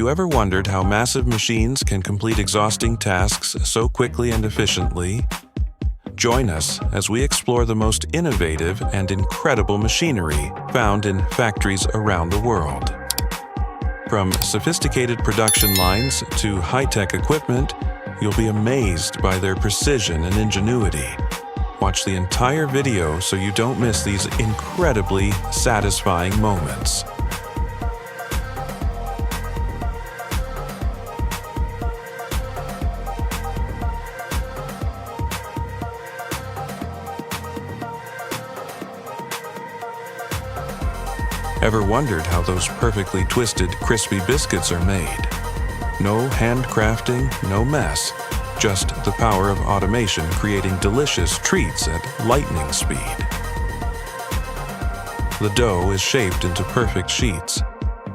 you ever wondered how massive machines can complete exhausting tasks so quickly and efficiently? Join us as we explore the most innovative and incredible machinery found in factories around the world. From sophisticated production lines to high-tech equipment, you'll be amazed by their precision and ingenuity. Watch the entire video so you don't miss these incredibly satisfying moments. Ever wondered how those perfectly twisted, crispy biscuits are made? No handcrafting, no mess, just the power of automation creating delicious treats at lightning speed. The dough is shaped into perfect sheets,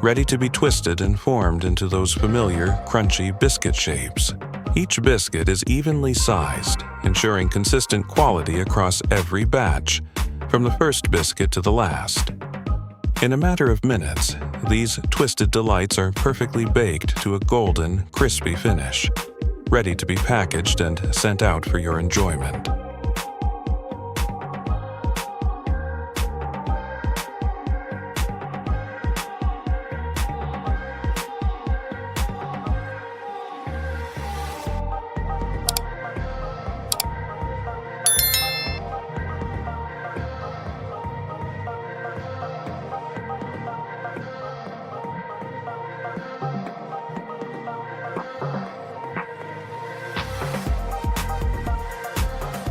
ready to be twisted and formed into those familiar, crunchy biscuit shapes. Each biscuit is evenly sized, ensuring consistent quality across every batch, from the first biscuit to the last. In a matter of minutes, these twisted delights are perfectly baked to a golden, crispy finish, ready to be packaged and sent out for your enjoyment.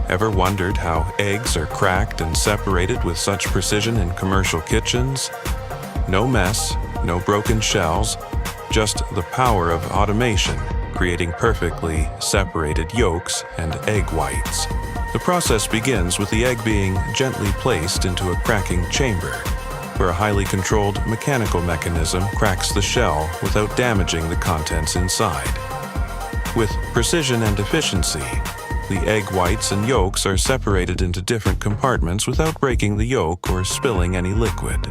Ever wondered how eggs are cracked and separated with such precision in commercial kitchens? No mess, no broken shells, just the power of automation, creating perfectly separated yolks and egg whites. The process begins with the egg being gently placed into a cracking chamber, where a highly controlled mechanical mechanism cracks the shell without damaging the contents inside. With precision and efficiency, the egg whites and yolks are separated into different compartments without breaking the yolk or spilling any liquid.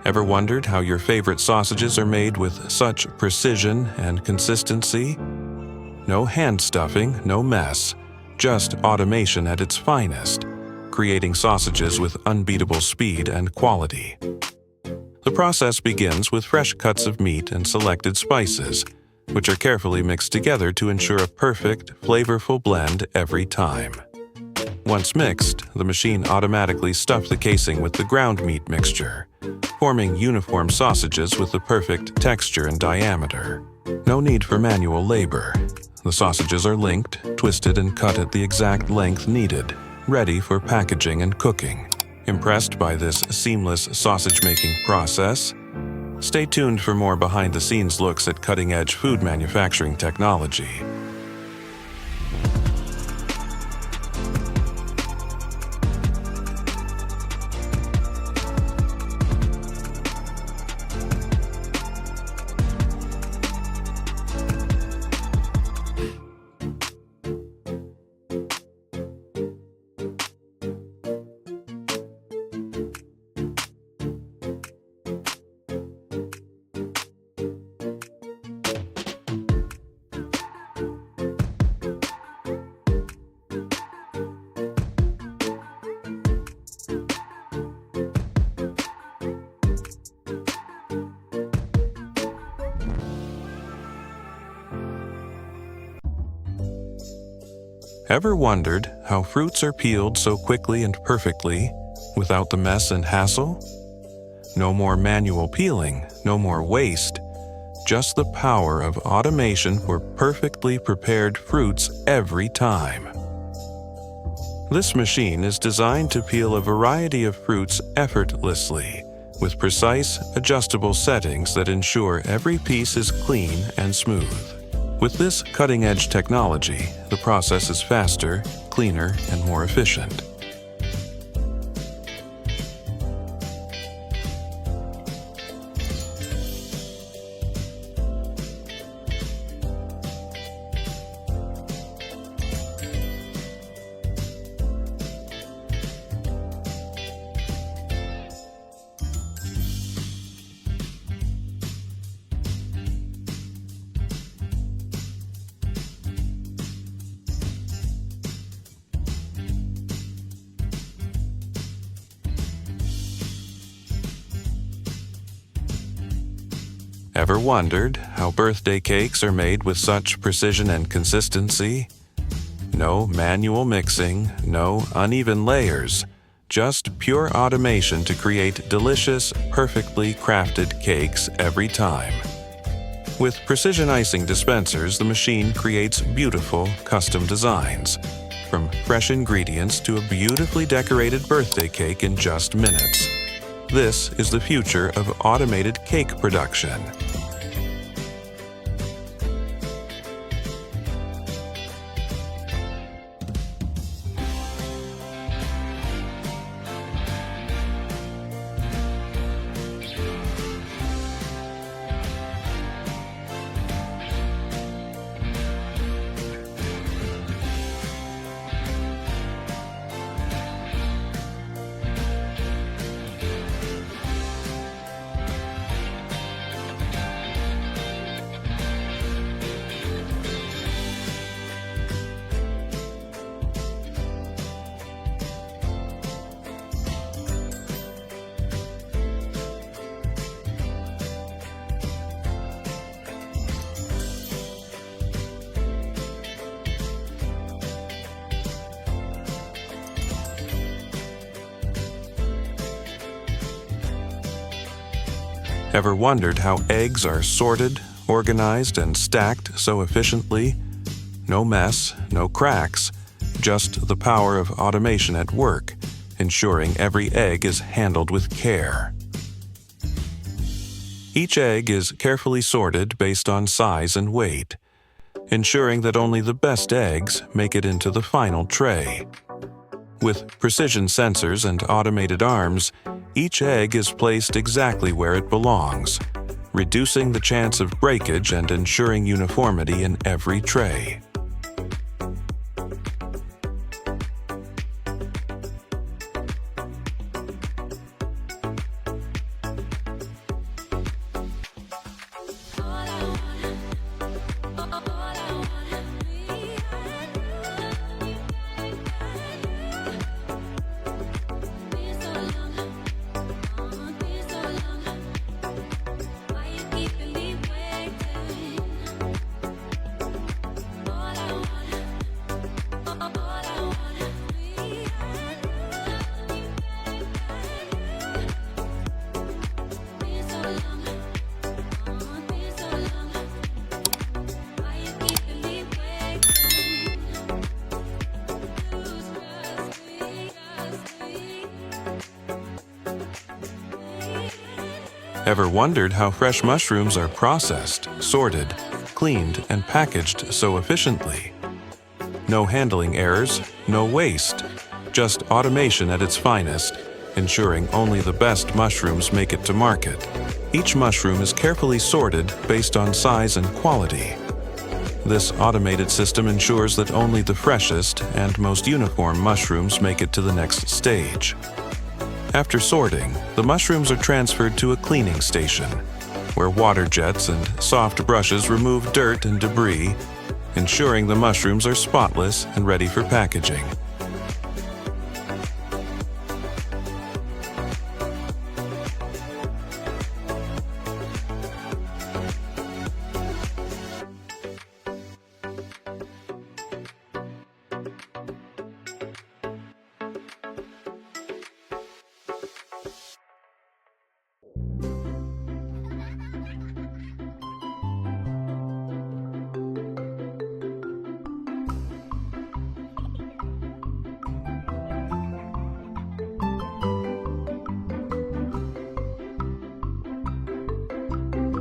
Ever wondered how your favorite sausages are made with such precision and consistency? No hand stuffing, no mess, just automation at its finest, creating sausages with unbeatable speed and quality. The process begins with fresh cuts of meat and selected spices, which are carefully mixed together to ensure a perfect, flavorful blend every time. Once mixed, the machine automatically stuffs the casing with the ground meat mixture, forming uniform sausages with the perfect texture and diameter. No need for manual labor. The sausages are linked, twisted, and cut at the exact length needed, ready for packaging and cooking. Impressed by this seamless sausage-making process? Stay tuned for more behind-the-scenes looks at cutting-edge food manufacturing technology. Ever wondered how fruits are peeled so quickly and perfectly without the mess and hassle? No more manual peeling, no more waste, Just the power of automation for perfectly prepared fruits every time. This machine is designed to peel a variety of fruits effortlessly, with precise, adjustable settings that ensure every piece is clean and smooth. With this cutting-edge technology, the process is faster, cleaner, and more efficient. Ever wondered how birthday cakes are made with such precision and consistency? No manual mixing, no uneven layers, just pure automation to create delicious, perfectly crafted cakes every time. With precision icing dispensers, the machine creates beautiful, custom designs, from fresh ingredients to a beautifully decorated birthday cake in just minutes. This is the future of automated cake production. Ever wondered how eggs are sorted, organized, and stacked so efficiently? No mess, no cracks, just the power of automation at work, ensuring every egg is handled with care. Each egg is carefully sorted based on size and weight, ensuring that only the best eggs make it into the final tray. With precision sensors and automated arms, each egg is placed exactly where it belongs, reducing the chance of breakage and ensuring uniformity in every tray. Ever wondered how fresh mushrooms are processed, sorted, cleaned, and packaged so efficiently? No handling errors, no waste, just automation at its finest, ensuring only the best mushrooms make it to market. Each mushroom is carefully sorted based on size and quality. This automated system ensures that only the freshest and most uniform mushrooms make it to the next stage. After sorting, the mushrooms are transferred to a cleaning station, where water jets and soft brushes remove dirt and debris, ensuring the mushrooms are spotless and ready for packaging.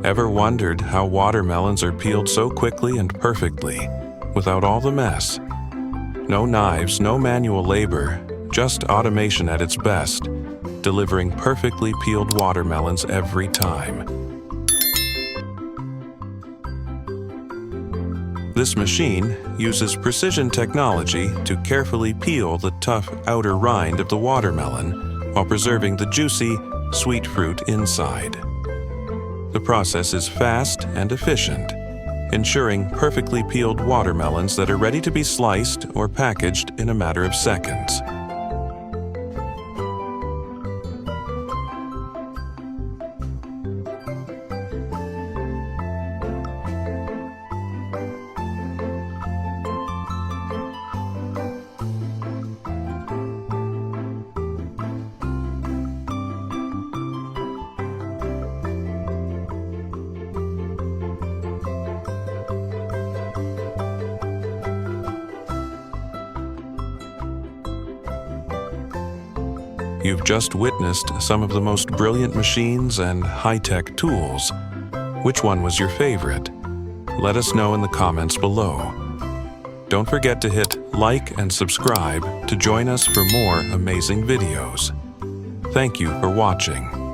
Ever wondered how watermelons are peeled so quickly and perfectly, without all the mess? No knives, no manual labor, just automation at its best, delivering perfectly peeled watermelons every time. This machine uses precision technology to carefully peel the tough outer rind of the watermelon while preserving the juicy, sweet fruit inside. The process is fast and efficient, ensuring perfectly peeled watermelons that are ready to be sliced or packaged in a matter of seconds. You've just witnessed some of the most brilliant machines and high-tech tools. Which one was your favorite? Let us know in the comments below. Don't forget to hit like and subscribe to join us for more amazing videos. Thank you for watching.